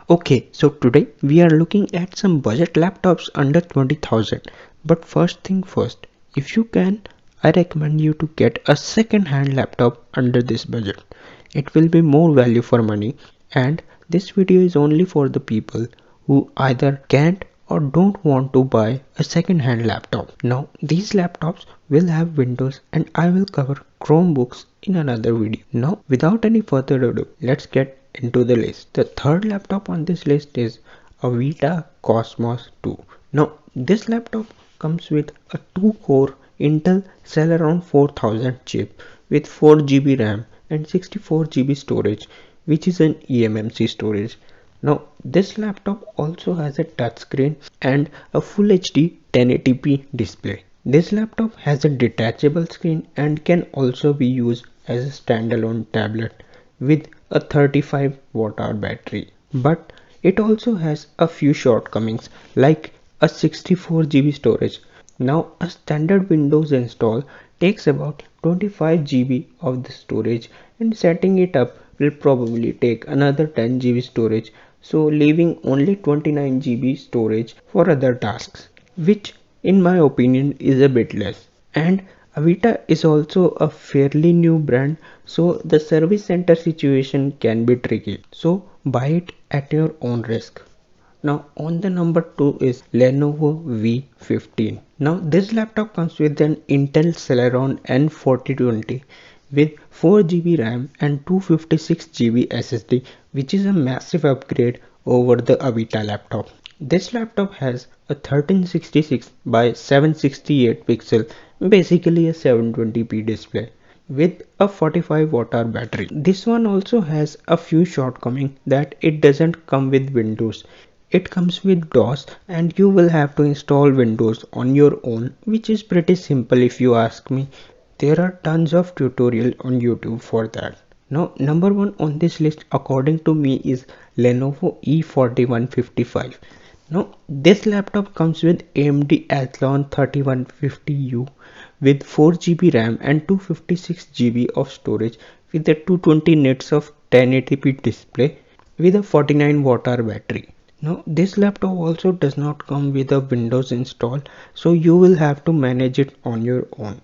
Okay, so today we are looking at some budget laptops under 20,000. But first thing first, if you can, I recommend you to get a second-hand laptop under this budget. It will be more value for money, and this video is only for the people who either can't or don't want to buy a second-hand laptop. Now, these laptops will have Windows and I will cover Chromebooks in another video. Now, without any further ado, let's get into the list. The third laptop on this list is a Vita Cosmos 2. Now, this laptop comes with a 2-core Intel Celeron 4000 chip with 4 GB RAM and 64 GB storage, which is an eMMC storage. Now, this laptop also has a touchscreen and a Full HD 1080p display. This laptop has a detachable screen and can also be used as a standalone tablet with a 35 watt hour battery. But it also has a few shortcomings like a 64 GB storage. Now, a standard Windows install takes about 25 GB of the storage, and setting it up will probably take another 10 GB storage, so leaving only 29 GB storage for other tasks, which in my opinion is a bit less. And Avita is also a fairly new brand, so the service center situation can be tricky. So buy it at your own risk. Now on the number 2 is Lenovo V15. Now this laptop comes with an Intel Celeron N4020 with 4 GB RAM and 256 GB SSD, which is a massive upgrade over the Avita laptop. This laptop has a 1366 by 768 pixel, basically a 720p display with a 45 watt hour battery. This one also has a few shortcomings that it doesn't come with Windows. It comes with DOS and you will have to install Windows on your own, which is pretty simple if you ask me. There are tons of tutorials on YouTube for that. Now number 1 on this list according to me is Lenovo E4155. Now this laptop comes with AMD Athlon 3150U with 4 GB RAM and 256 GB of storage with a 220 nits of 1080p display with a 49 watt hour battery. Now this laptop also does not come with a Windows install, so you will have to manage it on your own.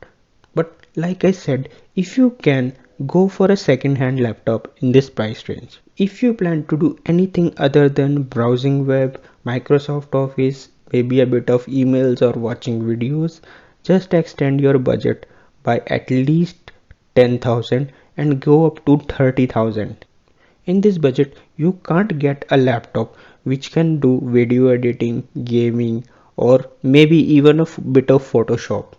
But like I said, if you can, go for a second-hand laptop in this price range. If you plan to do anything other than browsing web, Microsoft Office, maybe a bit of emails or watching videos, just extend your budget by at least 10,000 and go up to 30,000. In this budget, you can't get a laptop which can do video editing, gaming, or maybe even a bit of Photoshop.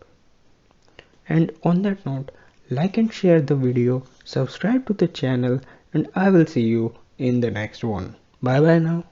And on that note, like and share the video, subscribe to the channel, and I will see you in the next one. Bye bye now.